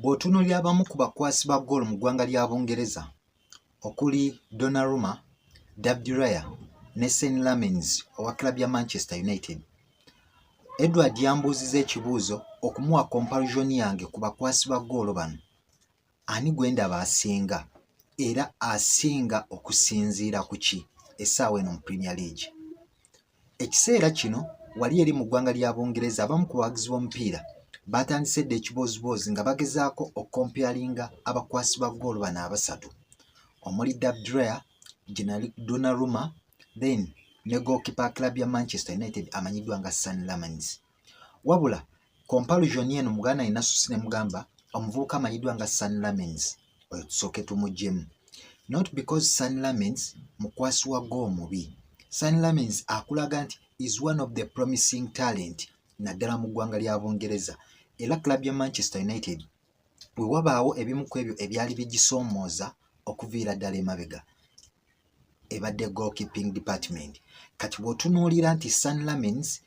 Bw'otunuulira abamu ku bakwasi ba ggoolo mu ggwanga lya Bungereza okuli Donnarumma, David Raya ne Sen Lammens owa club ya Manchester United, Edward yambuuzizza ekibuuzo okumuwa comparison yange ku bakwasi ba ggoolo bano. Ani gwe ndaba asinga era asinga okusinziira ku ki essaawa eno mu Premier League? Ekiseera kino wali eri mu ggwanga lya Bungereza abamu ku bawagizi b'omupiira batandise dda ekibooziboozi nga bagezaako okomparinga abakwasi ba ggoolo bano abasatu omuli David Raya, Donnarumma, then ne goalkeeper club ya Manchester United amanyiddwa nga Sen Lammens. Wabula comparison eno Muganda Inasusi ne mugamba omuvubuka amanyiddwa nga Sen Lammens oyo tusooke tumuggyemu, not because Sen Lammens mukwasi wa ggoolo mubi. Sen Lammens akulaga nti is one of the promising talent naddala mu ggwanga lya Bungereza, era club ya Manchester United bwe wabaawo ebimu ku ebyo ebyali bigisoomooza okuviira ddala emabega ebadde goalkeeping department. Kati bw'otunuulira nti Sen Lammens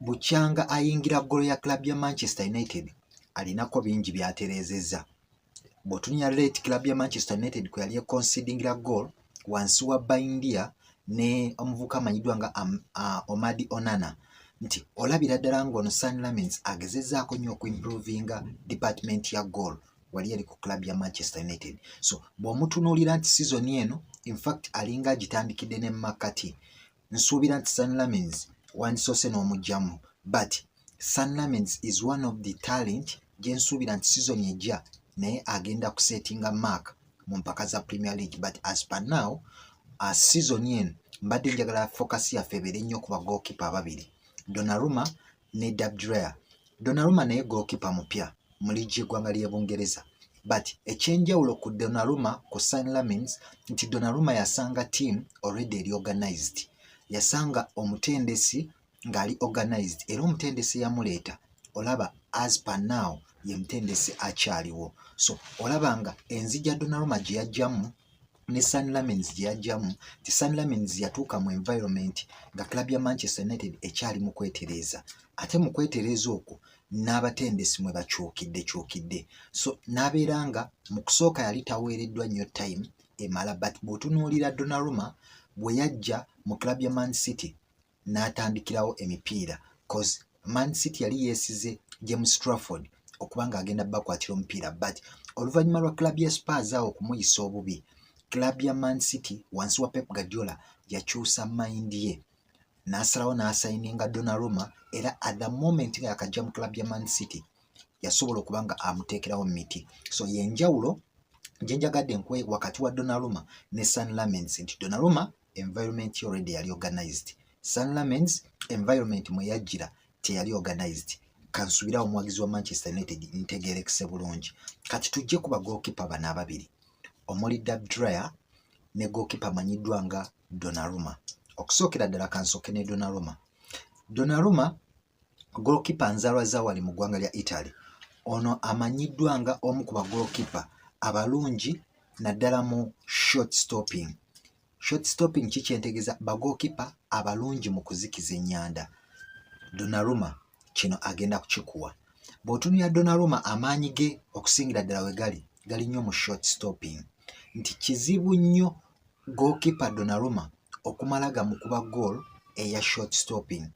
bukyanga ayingira ggoolo ya club ya Manchester United alinako bingi byatereezezza. Bw'otunuulira rate club ya Manchester United kwe yali econsidingira goal wansi wa Baindia ne omuvubuka amanyiddwa nga Omadi Onana, nti olabira ddala ng'ono Sen Lammens agezezzaako nnyo okuimprovinga department ya goal wali eri ku club ya Manchester United. So bw'omutunuulira nti season eno in fact alinga agitandikidde ne Makati, nsuubira nti Sen Lammens wandisoose n'omugyamu, but Sen Lammens is one of the talent gye nsuubira nti season ejja naye agenda kusetinga mark mu mpaka za Premier League. But as per now season eno mbadde njagala focus yaffe ebeere nnyo ku ba goalkeeper ababiri, Donnarumma ne David Raya. Donnarumma naye goalkeeper mupya mu liigi y'eggwanga ly'e Bungereza, but ekyenjawulo ku Donnarumma ku Sen Lammens nti Donnarumma yasanga team already eri organized, yasanga omutendesi ng'ali organized era omutendesi yamuleeta olaba as per now ye mutendesi akyaliwo. So olaba nga enzija Donnarumma gye yajjamu ne Sen Lammens gye yajjamu, ti Sen Lammens yatuuka mu environment nga club ya Manchester United ekyali mu kwetereeza, ate mu kwetereeza okwo n'abatendesi mwe bakyukidde. So n'abeera nga mu kusooka yali taweereddwa nnyo time emala, but bw'otunuulira Donnarumma bwe yajja mu club ya Man City n'atandikirawo emipiira, cause Man City yali yeesize James Trafford okuba ng'agenda bakwatira omupiira, but oluvannyuma lwa club ya Spurs awo okumuyisa obubi, club ya Man City wansi wa Pep Guardiola yakyusa mind ye n'asalawo n'asayininga Donnarumma, era at the moment nga yakajja mu club ya Man City yasobola okuba nga amuteekerawo miti. So yenjawulo gye njagadde nkuwe wakati wa Donnarumma ne Sen Lammens nti Donnarumma environment already yali organized, Sen Lammens environment mwe yajjira teyali organized. Kansubirawo omuwagizi wa Manchester United ntegeerekese bulungi. Kati tujje ku ba goalkeeper bano ababiri omuli David Raya ne goalkeeper amanyiddwa nga Donnarumma. Okusookera ddala kansooke ne Donnarumma. Donnarumma goalkeeper nzaalwa za wali mu ggwanga lya Italy, ono amanyiddwa nga omu ku ba goalkeeper abalungi naddala mu short stopping. Short stopping kikyentegeeza ba goalkeeper abalungi mu kuzikiza ennyanda. Donnarumma kino agenda kukikuwa. Bw'otunuulira Donnarumma amaanyi ge okusingira ddala we gali nnyo mu short stopping, nti kizibu nnyo goalkeeper Donnarumma okumala gamukuba goal eya short stopping.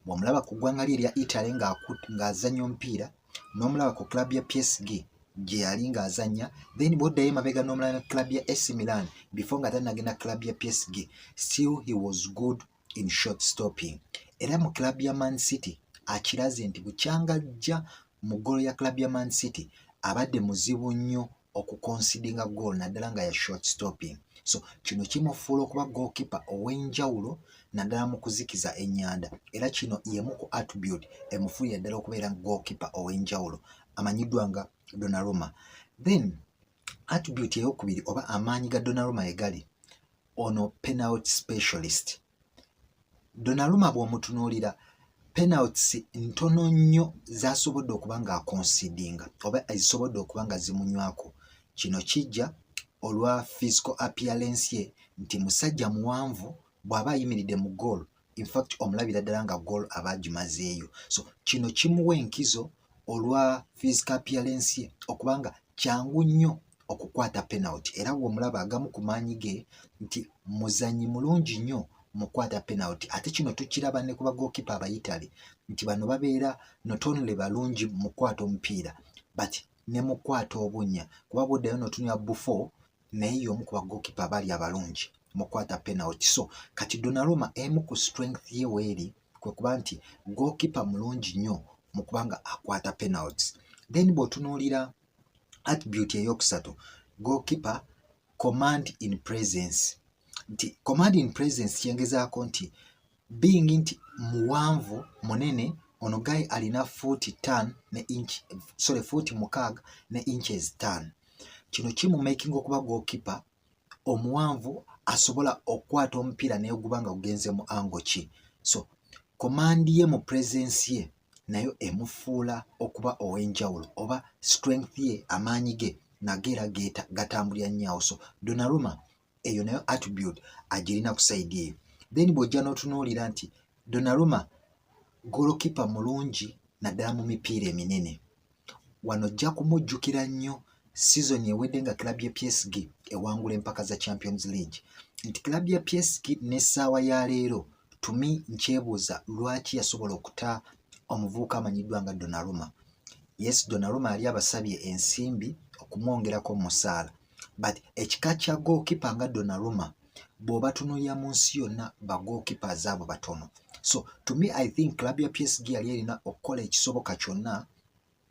Bw'omulaba ku ggwanga lye erya Italy ng'azannya omupiira, n'omulaba ku club ya PSG gye yali ng'azannya, then bw'oddayo emabega n'omulaba club ya AC Milan before nga tannagenda club ya PSG, still he was good in short stopping. Era mu club ya Man City akiraze nti bukyanga ajja mu ggoolo ya club ya Man City abadde muzibu nnyo okukonsidinga goal naddala nga ya short stopping. So kino kimufuula okuba goalkeeper ow'enjawulo naddala mu kuzikiza ennyanda, era kino y'emu ku attribute emufuulira ddala okubeera goalkeeper ow'enjawulo amanyiddwa nga Donnarumma. Then attribute ey'okubiri oba amaanyi ga Donnarumma ye gali ono penalty specialist. Donnarumma bw'omutunuulira penalties ntono nnyo z'asobodde okuba ng'akonsidinga oba ezisobodde okuba nga zimunywako. Kino kijja olwa physical appearance ye, nti musajja muwanvu bw'aba ayimiridde mu goal in fact omulabira ddala nga goal aba agimazeeyo. So kino kimuwa enkizo olwa physical appearance ye okubanga kyangu nnyo okukwata penalty era w'omulaba agamu ku maanyi ge nti muzannyi mulungi nnyo mu kukwata penalty. Ate kino tukiraba ne ku bagookipa Abayitale nti bano babeera not only balungi mu kukwata omupiira but ne mu kukwata obunnya, kuba bw'oddayo n'otunuulira Buffon naye y'omu ku bagookipa abali abalungi mu kukwata penalty. So kati Donnarumma emu ku strength ye weeri kwe kuba nti gookipa mulungi nnyo mu kubanga akwata penalties. Then bw'otunuulira attribute ey'okusatu, gookipa command in presence. Nti command in presence kyengezaako nti being nti muwanvu munene, ono guy alina fuuti 6 ne inches 5. Kino kimumaking okuba gookipa omuwanvu asobola okukwata omupiira naye guba nga gugenze mu ango ki. So command ye mu presence ye nayo emufuula okuba ow'enjawulo, oba strength ye, amaanyi ge nageera gatambulira nnyo. So Donnarumma eyo nayo attribute agirina ku side eyo. Then bw'ojja n'otunuulira nti Donnarumma goalkeeper mulungi naddala mu mipiira eminene. Wano ojja kumujjukira nnyo season ewedde nga club ya PSG ewangula empaka za Champions League. Nti club ya PSG n'essaawa ya leero tumi nkyebuuza lwaki yasobola okuta omuvubuka amanyiddwa nga Donnarumma. Yes, Donnarumma yali abasabye ensimbi okumwongerako musaala, but ekika kya gookipa nga Donnarumma bw'oba tunuulira mu nsi yonna bagookipas abo batono. So to me I think club ya PSG yali erina okukola ekisoboka kyonna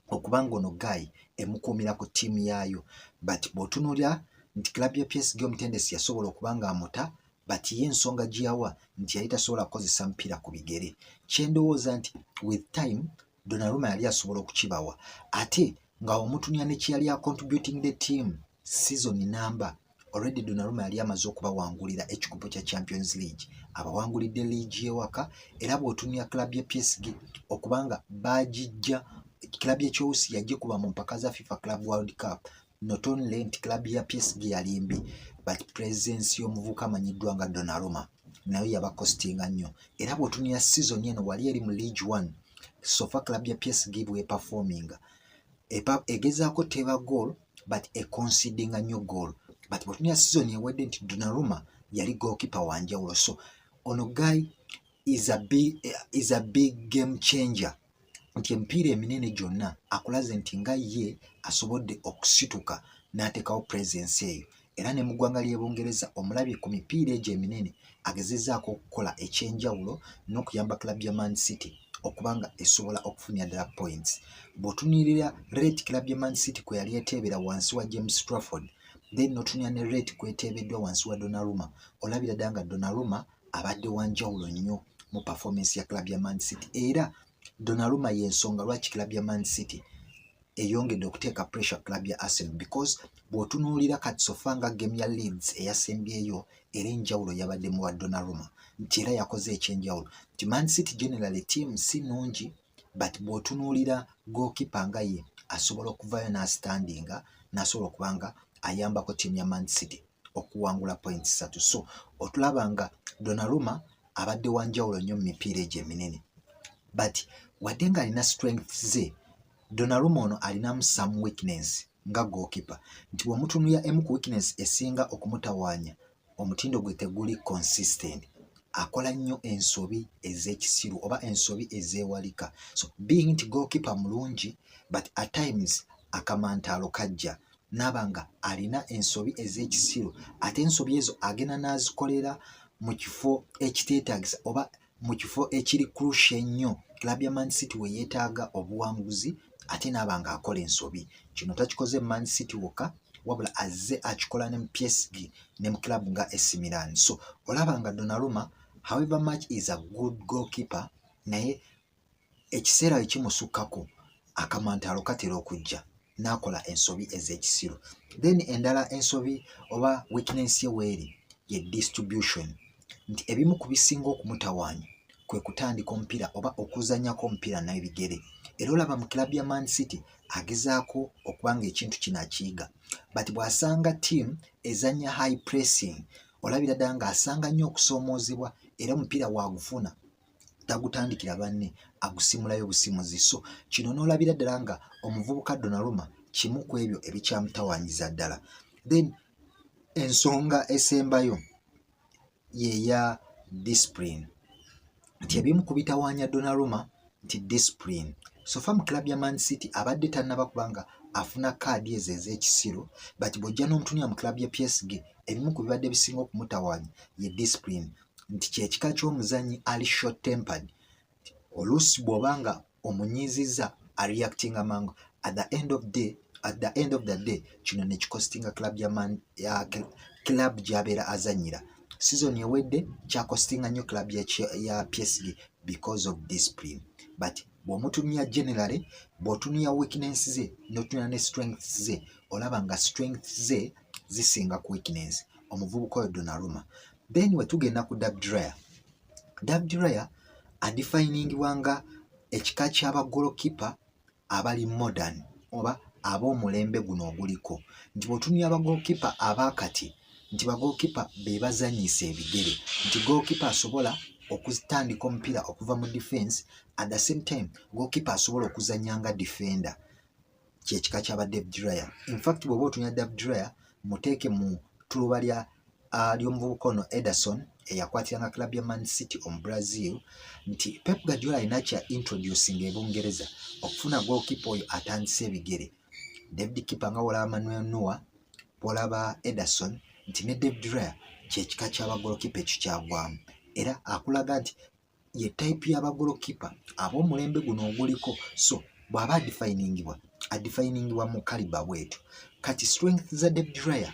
okubanga ono guy emukuumira ku ttiimu yaayo, but bw'otunuulira nti club ya PSG omutendesi yasobola okubanga amuta, but ye ensonga gyawa nti yali tasobola kukozesa mpira ku bigere. Kyendowooza nti with time Donnarumma yali asobola okukibawa, ate nga omutunya ne kyeyali contributing the team season number. Already Donnarumma yali amaze okubawangulira ekikopo kya Champions League, abawangulidde league y'ewaka, era bw'otunya club ya PSG okubanga bagijja club ya Chelsea yajje kuba mu mpaka za FIFA Club World Cup. Not only nti club ya PSG yali mbi, but presence y'omuvubuka amanyiddwa nga Donnarumma nayo yabakostinga nnyo. Era bw'otunya season eno wali eri mu League 1, sofa club ya PSG bwe performinga egezaako teba goal but concedinga nnyo goal. But bw'otunya season ewedde nti Donnarumma yali goalkeeper wanjawulo. So ono guy is a big game changer. Nti emipiira eminene gyonna akulaze nti nga ye asobodde okusituka n'ateekawo presence eyo, era ne mu ggwanga ly'e Bungereza omulabye ku mipiira egyo eminene agezezzaako okukola ekyenjawulo n'okuyamba club ya Man City okubanga esobola okufunira ddala points. Bw'otunuulira rate club ya Man City kwe yali eteebera wansi wa James Trafford, then n'otunuulira ne rate kweteebeddwa wansi wa Donnarumma, olabira ddala nga Donnarumma abadde wanjawulo nnyo mu performance ya club ya Man City. Era Donnarumma y'ensonga lwaki club ya Man City eyongedde okuteeka pressure club ya Arsenal, because bw'otunuulira kati sofa nga game ya Leeds eyasembyeyo era enjawulo yabadde mu wa Donnarumma, nti era yakoze ekyenjawulo. Nti Man City generally team si nnungi, but bw'otunuulira goalkeeper nga ye asobola okuvaayo n'astandinga n'asobola okubanga ayambako ttiimu ya Man City okuwangula points 3. So otulaba nga Donnarumma abadde wanjawulo nnyo mu mipiira egyo eminene, but wadde nga alina strength ze, Donnarumma ono alinamu some weakness nga goalkeeper. Nti bw'omutunuulira emu ku weakness esinga okumutawaanya, omutindo gwe teguli consistent. Akola nnyo ensobi ez'ekisiru oba ensobi ezeewalika. So being nti goalkeeper mulungi, but at times akamantaalo kajja n'abanga alina ensobi ez'ekisiru, ate ensobi ezo agenda n'azikolera mu kifo ekiteetaagisa oba mu kifo ekiri crucial ennyo club ya Man City we yeetaaga obuwanguzi, ate n'abanga akola ensobi. Kino takikoze Man City wokka, wabula azze akikola ne mu PSG ne mu club nga AC Milan. So olaba nga Donnarumma however much is a good goalkeeper, naye ekiseera ekimusukkako akamantaalo katera okujja n'akola ensobi ez'ekisiru. Then endala ensobi oba weakness ye weeri ye distribution. Nti ebimu ku bisinga okumutawaanya kwe kutandika omupiira oba okuzannyako omupiira n'ebigere. Era olaba mu club ya Man City agezaako okubanga ekintu kino akiyiga, but bw'asanga team ezannya high pressing, olabira ddala ng'asanga nnyo okusoomoozebwa era omupiira waagufuna tagutandikira banne agusimulayo busimuzi. So kino n'olabira ddala nga omuvubuka Donnarumma kimu ku ebyo ebikyamutawaanyiza ddala. Then ensonga esembayo yeya discipline, nti ebimu ku bitawaanya Donnarumma nti discipline. So far mu club ya Man City abadde tannaba kubanga afuna kaadi ezo ez'ekisiro, but bw'ojja n'omutunya mu club ya PSG ebimu ku bibadde bisinga okumutawaanya ye discipline, nti kyekika ky'omuzannyi ali short tempered. Oluusi bw'obanga omunyiizizza areactinga mangu, at the end of the day kino ne kikostinga club club gy'abeera azannyira. Season ewedde kyakostinga nnyo club ya PSG because of discipline. But bw'omutunya generally, bw'otunya weakness ze n'otunya ne strengths ze, olaba nga strengths ze zisinga ku weakness omuvubuka oyo Donnarumma. Then wetugenda ku David Raya. David Raya adefiningibwa nga ekika ky'abagolokipa abali modern oba ab'omulembe guno oguliko, nti bw'otunya abagolokipa abaakati nti bagolokipa be bazannyisa ebigere, nti golokipa asobola okutandika omupiira okuva mu defense, at the same time golokipa asobola okuzannya nga defender. Kyekika ky'aba David Raya. In fact bw'oba otunya David Raya muteeke mu tuluba ly'omuvubuka ono Ederson eyakwatiranga club ya Man City omu Brazil, nti Pep Guardiola alina kya introducing e Bungereza okufuna golokipa oyo atandisa ebigere. David Kipa nga wolaba Manuel Neuer, bwolaba Ederson, nti ne David Raya kyekika ky'abagolokipa ekyo kyagwamu, era akulaga nti ye type y'abagolokipa ab'omulembe guno oguliko. So bw'aba adefiningibwa mu kaliba bwetu. Kati strength za David Raya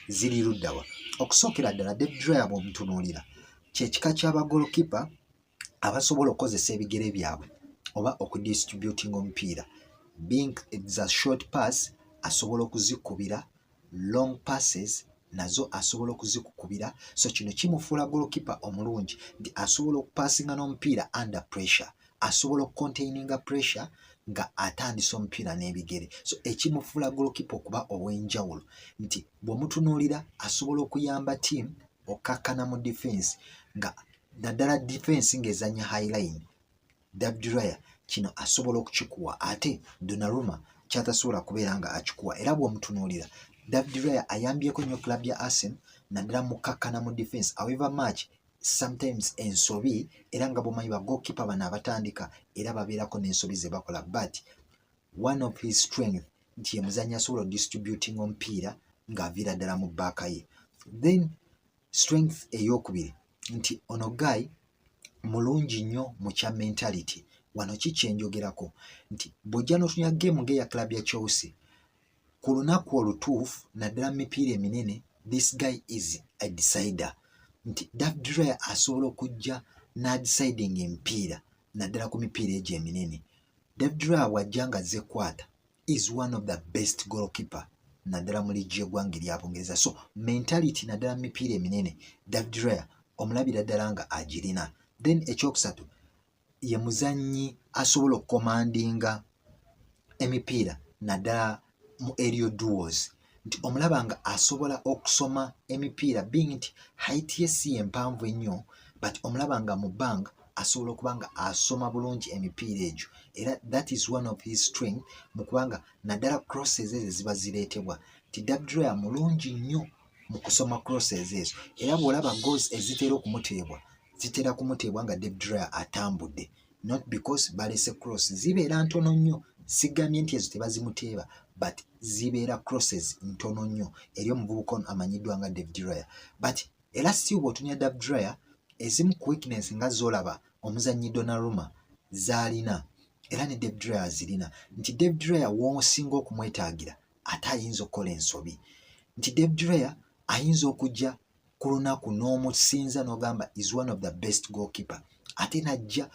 ziri luddawa. Okusookera ddala David Raya bw'omutunuulira kyekika ky'abagolokipa abasobola okukozesa ebigere byabwe oba okudistributing omupiira, being it's a short pass asobola okuzikubira, long passes nazo asobola okuzikukubira. So kino kimufuula golokipa omulungi nti asobola okupassinga n'omupiira under pressure, asobola okucontaininga pressure nga atandisa omupiira n'ebigere. So ekimufuula golokipa okuba ow'enjawulo nti bw'omutunuulira asobola okuyamba team okkakkana mu defense, nga naddala defense ng'ezannya high line. David Raya kino asobola okukikuwa, ate Donnarumma kyatasobola kubeera nga akikuwa. Era bw'omutunuulira David Raya ayambyeko nnyo club ya Arsenal naddala mukkakkana mu defense. However much sometimes ensobi, era nga bw'omanyi ba goalkeeper bano abatandika era babeerako n'ensobi ze bakola, but one of his strength nti ye muzannyi asobola distributing omupiira ng'aviira ddala mu bbaaka ye. Then strength ey'okubiri nti ono guy mulungi nnyo mu kya mentality. Wano kikyenjogerako nti bw'ojja n'otunya game ng'eya club ya Chelsea ku lunaku olutuufu naddala mu mipiira eminene, this guy is a decider. Nti David Raya asobola okujja n'adeciding emipiira naddala ku mipiira egyo eminene. David Raya bw'ajja nga azze kwata is one of the best goalkeeper naddala mu liigi y'eggwanga erya Bungereza. So mentality naddala mu mipiira eminene David Raya omulabira ddala nga agirina. Then ekyokusatu ye muzannyi asobola okukomandinga emipiira naddala mu aerial duels, nti omulaba nga asobola okusoma emipiira, being nti height ye si empanvu ennyo, but omulaba nga mu bbanga asobola okuba nga asoma bulungi emipiira egyo. Era that is one of his strength mu kubanga naddala crosses ezo ziba zireetebwa, nti David Raya mulungi nnyo mu kusoma crosses ezo. Era bw'olaba goals ezitera okumuteebwa zitera kumuteebwa nga David Raya atambudde, not because balese cross, zibeera ntono nnyo. Sigambye nti ezo tebazimuteeba, but zibeera crosses ntono nnyo eri omuvubuka ono amanyiddwa nga David Raya. But era still bw'otunya David Raya, ezimu ku weakness nga z'olaba omuzannyi Donnarumma z'alina era ne David Raya azirina, nti David Raya w'osinga okumwetaagira ate ayinza okukola ensobi. Nti David Raya ayinza okujja ku lunaku n'omusinza n'ogamba is one of the best goalkeeper, ate najja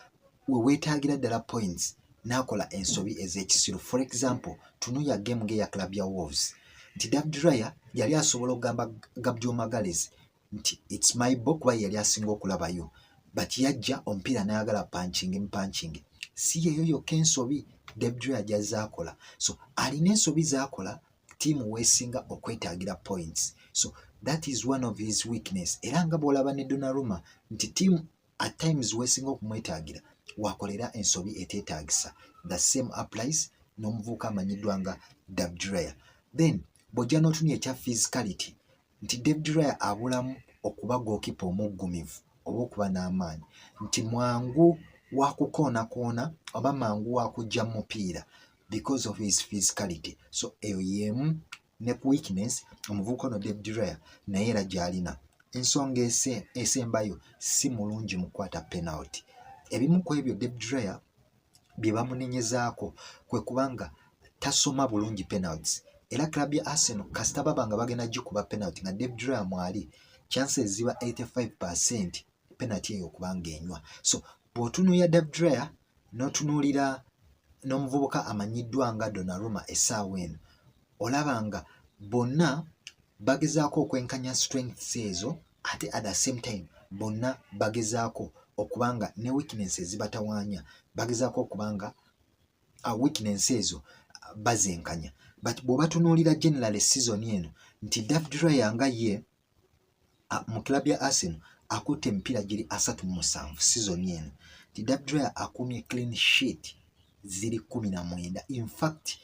we weetaagira ddala points n'akola ensobi ez'ekisiru. For example, tunuya game ng'eya club ya Wolves, nti David Raya yali asobola okugamba Gabriel Magalhaes nti it's my ball kuba yali asinga okulabayo, but yajja omupiira n'ayagala punching. Si yeyo yokka ensobi David Raya gy'azaakola. So alina ensobi z'akola, tiimu weesinga okwetaagira points. So that is one of his weakness. Era nga bw'olaba ne Donnarumma nti tiimu at times wesinga okumwetaagira wakolera ensobi eteetaagisa. The same applies n'omuvubuka amanyiddwa nga David Raya. Then bw'ojja n'otunya ekya physicality nti David Raya abulamu okuba gookipa omuggumivu oba okuba n'amaanyi, nti mwangu wakukoona oba mangu wakujja mu mupiira because of his physicality. So eyo yemu ne ku weakness omuvubuka ono David Raya naye era gy'alina. Ensonga esembayo si mulungi mu kukwata penalty. Ebimu ku ebyo David Raya bye bamunenyezaako kwe kubanga tasoma bulungi penalties. Era club ya Arsenal kasita babanga bagenda gikuba penalty nga David Raya mwali, chances ziba 85% penalty eyo okubanga enywa. So bw'otunuulira David Raya n'otunuulira n'omuvubuka amanyiddwa nga Donnarumma essaawa eno, olaba nga bonna bagezaako okwenkanya strengths ezo, ate at the same time bonna bagezaako okubanga ne weaknesses zibatawaanya, bagezaako okubanga weakness ezo bazenkanya. But bw'oba tunuulira general season eno nti David Raya nga ye mu club ya Arsenal akutte emipiira giri 37 season eno, nti David Raya akumye clean sheet ziri 19. In fact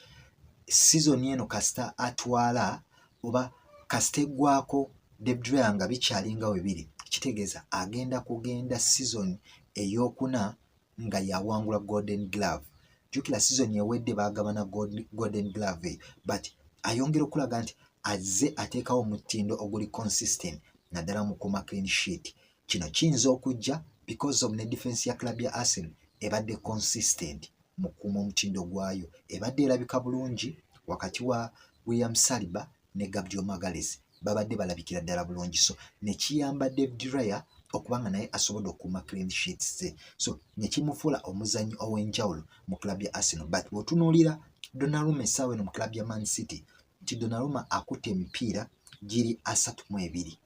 season eno kasita atwala oba kasita eggwako David Raya nga bikyalinga we biri, kitegeeza agenda kugenda season ey'okuna nga yawangula Golden Glove. Jukira season ewedde bagabana Golden Glove, but ayongera okulaga nti azze ateekawo omutindo oguli consistent naddala mu kuma clean sheet. Kino kiyinza okujja because of ne defense ya club ya Arsenal ebadde consistent mu kuuma omutindo gwayo, ebadde erabika bulungi wakati wa William Saliba ne Gabriel Magalhaes, babadde balabikira ddala bulungi. So ne kiyamba David Raya okubanga naye asobodde okuuma clean sheets ze, so ne kimufuula omuzannyi ow'enjawulo mu club ya Arsenal. But bw'otunuulira Donnarumma essaawa eno mu club ya Man City, nti Donnarumma akutte emipiira giri 32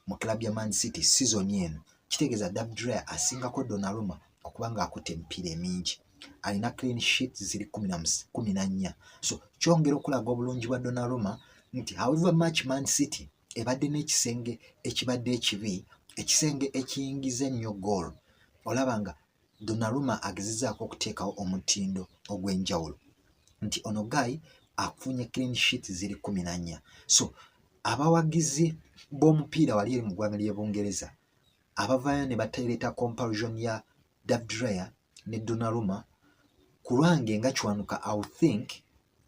mu club ya Man City season eno, kitegeeza David Raya asingako Donnarumma okubanga akutte emipiira emingi, alina clean sheets ziri 14. So kyongera okulaga obulungi bwa Donnarumma nti however much Man City ebadde n'ekisenge ekibadde ekibi, ekisenge ekiyingiza ennyo goal, olaba nga Donnarumma agezezaako okuteekawo omutindo ogw'enjawulo, nti ono guy afunye clean sheet ziri 14. So abawagizi b'omupiira wali eri mu ggwanga ly'e Bungereza abavaayo ne batereeta comparison ya David Raya ne Donnarumma, ku lwange nga kiwanuka I would think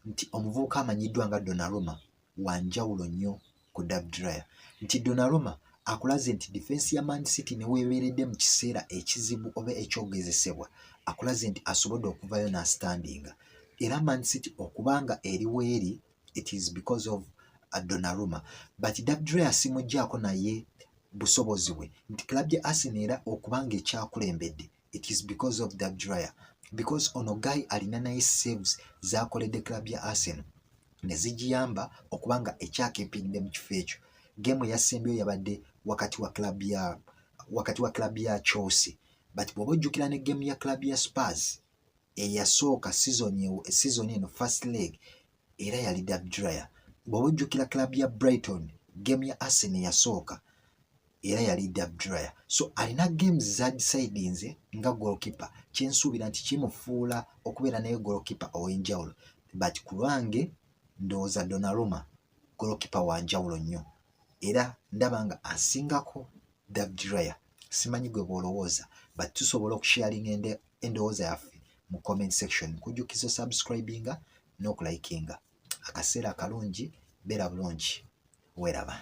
nti omuvubuka amanyiddwa nga Donnarumma wanjawulo nnyo ku David Raya, nti Donnarumma akulaze nti defense ya Man City ne weebeeredde mu kiseera ekizibu oba ekyogezesebwa, akulaze nti asobodde okuvayo n'astandinga. Era Man City okubanga eri weeri it is because of Donnarumma, but David Raya simuggyako naye busobozi bwe, nti club ya Arsenal era okubanga ekyakulembedde it is because of David Raya, because ono guy alina naye saves z'akoledde club ya Arsenal ne zigiyamba okubanga ekyakempingidde mu kifo ekyo. Game eyasembyeyo yabadde wakati wa club ya Chelsea, but bw'oba ojjukira ne game ya club ya Spurs eyasooka season eno first leg era yali David Raya. Bw'oba ojjukira club ya Brighton game ya Arsenal eyasooka era yali David Raya. So alina games za decidinze nga goalkeeper, kyensuubira nti kimufuula okubeera naye goalkeeper ow'enjawulo, but ku lwange ndowooza Donnarumma goalkeeper wa njawulo nnyo, era ndaba nga asingako David Raya. Simanyi gwe bw'olowooza, but tusobola okusharinga endowooza yaffe mu comment section. Kujjukiza subscribinga n'okulayikinga. Akaseera akalungi, beera bulungi, weeraba.